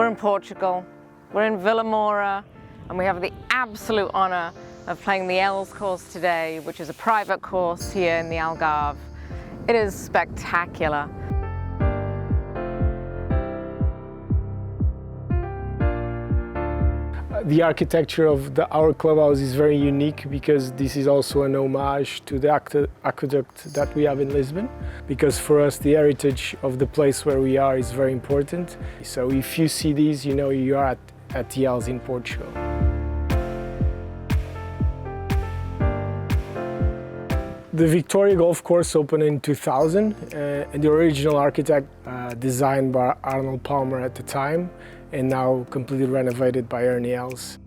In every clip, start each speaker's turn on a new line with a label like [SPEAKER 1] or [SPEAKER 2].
[SPEAKER 1] We're in Portugal, we're in Vilamoura, and we have the absolute honour of playing the Els Course today, which is a private course here in the Algarve. It is spectacular.
[SPEAKER 2] The architecture of our clubhouse is very unique because this is also an homage to the aqueduct that we have in Lisbon. Because for us, the heritage of the place where we are is very important. So if you see these, you know you are at the Els in Portugal. The Victoria Golf Course opened in 2000, and the original architect designed by Arnold Palmer at the time, and now completely renovated by Ernie Els.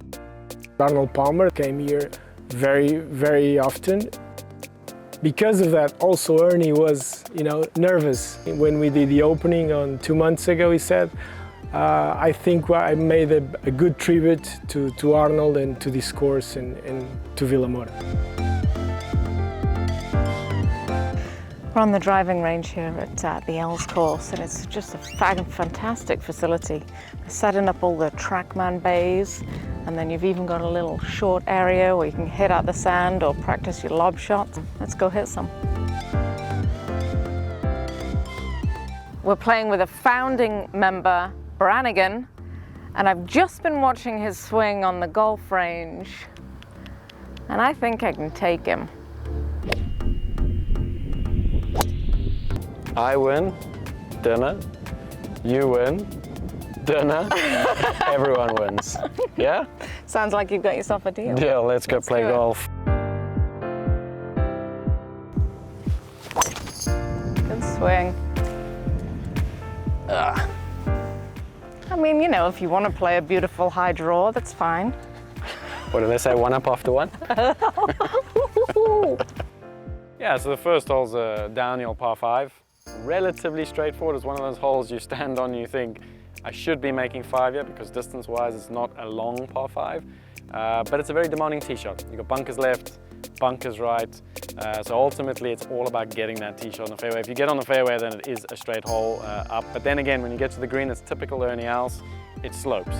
[SPEAKER 2] Arnold Palmer came here very, very often. Because of that, also Ernie was, nervous. When we did the opening on 2 months ago, he said, I think I made a good tribute to Arnold and to this course and to Vilamoura.
[SPEAKER 1] We're on the driving range here at the Els Course, and it's just a fantastic facility. They're setting up all the trackman bays, and then you've even got a little short area where you can hit out the sand or practice your lob shots. Let's go hit some. We're playing with a founding member, Brannigan, and I've just been watching his swing on the golf range, and I think I can take him.
[SPEAKER 3] I win, dinner. You win, dinner. Everyone wins. Yeah?
[SPEAKER 1] Sounds like you've got yourself a deal.
[SPEAKER 3] Yeah, let's go play golf.
[SPEAKER 1] Good swing. I mean, if you want to play a beautiful high draw, that's fine.
[SPEAKER 3] What do they say, one up after one? Yeah, so the first hole's a downhill par 5. Relatively straightforward. It's one of those holes you stand on and you think, I should be making 5 here, because distance-wise it's not a long par 5. But it's a very demanding tee shot. You've got bunkers left, bunkers right. So ultimately it's all about getting that tee shot on the fairway. If you get on the fairway, then it is a straight hole up. But then again, when you get to the green, it's typical Ernie Els, it slopes.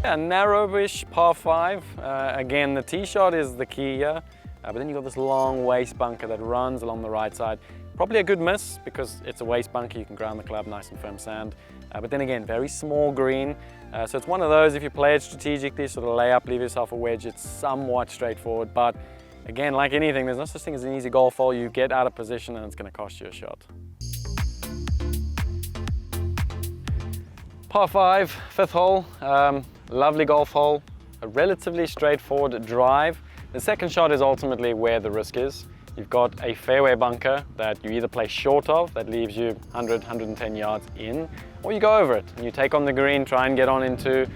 [SPEAKER 3] A narrowish par 5. Again, the tee shot is the key here, but then you've got this long waist bunker that runs along the right side. Probably a good miss because it's a waist bunker, you can ground the club nice and firm sand. But then again, very small green. So it's one of those, if you play it strategically, sort of lay up, leave yourself a wedge, it's somewhat straightforward. But again, like anything, there's no such thing as an easy golf hole. You get out of position and it's going to cost you a shot. Par 5, 5th hole. Lovely golf hole, a relatively straightforward drive. The second shot is ultimately where the risk is. You've got a fairway bunker that you either play short of, that leaves you 100, 110 yards in, or you go over it and you take on the green, try and get on into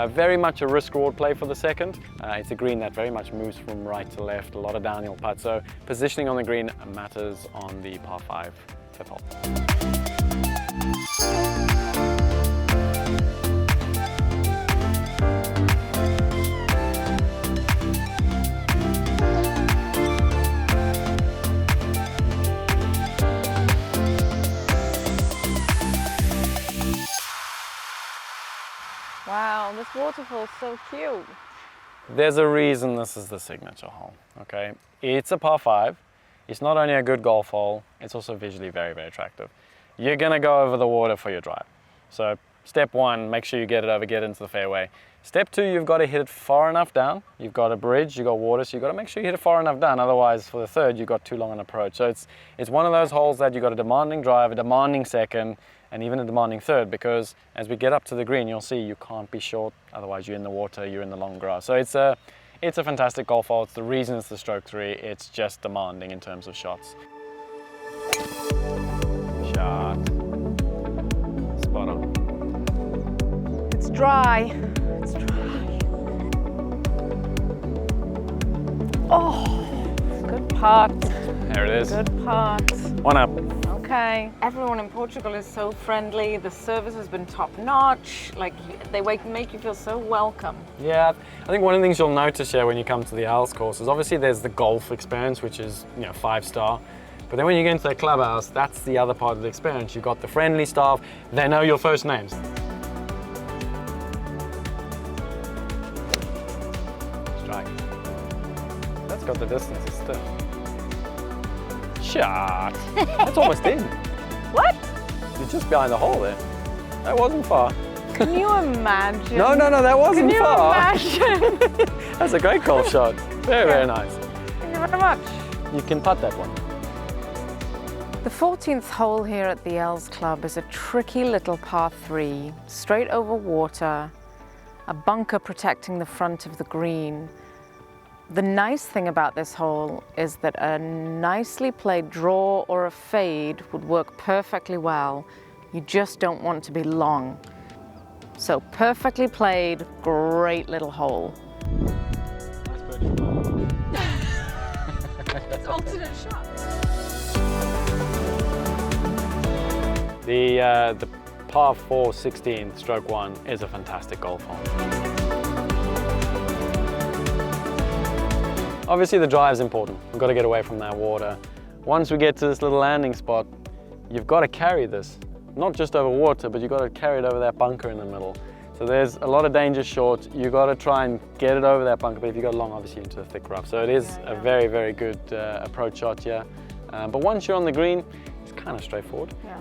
[SPEAKER 3] very much a risk-reward play for the second. It's a green that very much moves from right to left, a lot of downhill putts, so positioning on the green matters on the par 5, 5th hole.
[SPEAKER 1] Wow, this waterfall's so cute.
[SPEAKER 3] There's a reason this is the signature hole, okay? It's a par 5. It's not only a good golf hole, it's also visually very, very attractive. You're gonna go over the water for your drive. So step 1, make sure you get it over, get into the fairway. Step 2, you've got to hit it far enough down. You've got a bridge, you've got water, so you've got to make sure you hit it far enough down. Otherwise, for the third, you've got too long an approach. So it's one of those holes that you've got a demanding drive, a demanding second, and even a demanding third, because as we get up to the green, you'll see you can't be short. Otherwise, you're in the water, you're in the long grass. So it's a fantastic golf hole. It's the reason it's the stroke 3. It's just demanding in terms of shots. Shot. Spot on.
[SPEAKER 1] It's dry. It's dry. Oh, good putt.
[SPEAKER 3] There it is.
[SPEAKER 1] Good putt.
[SPEAKER 3] One up.
[SPEAKER 1] Okay. Everyone in Portugal is so friendly. The service has been top notch. Like, they make you feel so welcome.
[SPEAKER 3] Yeah, I think one of the things you'll notice here when you come to the Els course is obviously there's the golf experience, which is 5-star. But then when you get into the clubhouse, that's the other part of the experience. You've got the friendly staff, they know your first names. Strike. That's got the distance, it's still. Shot! That's almost in.
[SPEAKER 1] What?
[SPEAKER 3] You're just behind the hole there. That wasn't far.
[SPEAKER 1] Can you imagine?
[SPEAKER 3] No, that wasn't
[SPEAKER 1] Can you
[SPEAKER 3] far.
[SPEAKER 1] imagine?
[SPEAKER 3] That's a great golf shot. Very, very nice.
[SPEAKER 1] Thank you very much.
[SPEAKER 3] You can putt that one.
[SPEAKER 1] The 14th hole here at the Els Club is a tricky little par 3, straight over water, a bunker protecting the front of the green. The nice thing about this hole is that a nicely played draw or a fade would work perfectly well. You just don't want to be long. So perfectly played, great little hole.
[SPEAKER 4] It's alternate shot.
[SPEAKER 3] The par 4 16 stroke 1 is a fantastic golf hole. Obviously the drive is important. We've got to get away from that water. Once we get to this little landing spot, you've got to carry this. Not just over water, but you've got to carry it over that bunker in the middle. So there's a lot of danger short. You've got to try and get it over that bunker, but if you go long, obviously into the thick rough. So it is a very, very good approach shot here. But once you're on the green, it's kind of straightforward.
[SPEAKER 1] Yeah.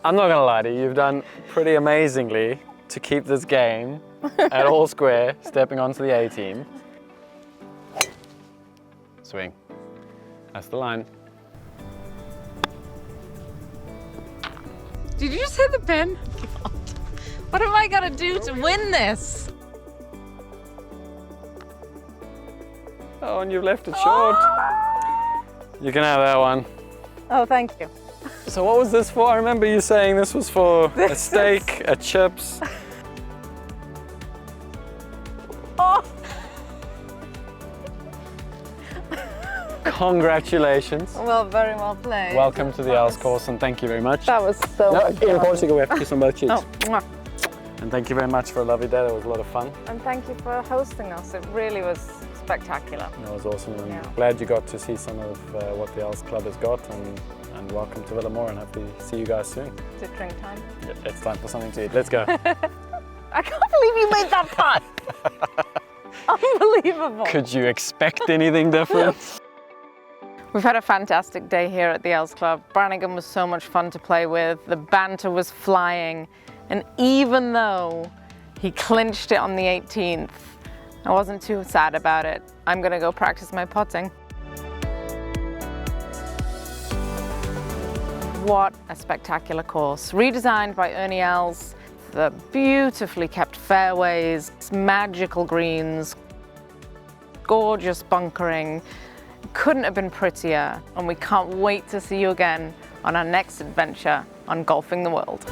[SPEAKER 3] I'm not gonna lie to you, you've done pretty amazingly to keep this game at all square, stepping onto the 18. Swing. That's the line.
[SPEAKER 4] Did you just hit the pin? What am I gonna do to win this?
[SPEAKER 3] Oh, and you've left it short. You can have that one.
[SPEAKER 1] Oh, thank you.
[SPEAKER 3] So what was this for? I remember you saying this was for a steak, a chips.
[SPEAKER 1] Oh.
[SPEAKER 3] Congratulations.
[SPEAKER 1] Well, very well played.
[SPEAKER 3] Welcome to the Els Course and thank you very much.
[SPEAKER 1] That was so
[SPEAKER 3] in Portugal we have to kiss on both cheeks.
[SPEAKER 1] Oh, mwah.
[SPEAKER 3] And thank you very much for a lovely day. That was a lot of fun.
[SPEAKER 1] And thank you for hosting us. It really was spectacular.
[SPEAKER 3] That was awesome. And
[SPEAKER 1] Yeah.
[SPEAKER 3] glad you got to see some of what the Els Club has got. And welcome to Vilamoura and hopefully see you guys soon.
[SPEAKER 1] Is it drink time?
[SPEAKER 3] Yeah, it's time for something to eat. Let's go.
[SPEAKER 1] I can't believe you made that putt. Unbelievable.
[SPEAKER 3] Could you expect anything different?
[SPEAKER 1] We've had a fantastic day here at the Els Club. Brannigan was so much fun to play with. The banter was flying. And even though he clinched it on the 18th, I wasn't too sad about it. I'm gonna go practice my putting. What a spectacular course. Redesigned by Ernie Els, the beautifully kept fairways, magical greens, gorgeous bunkering. Couldn't have been prettier, and we can't wait to see you again on our next adventure on Golfing the World.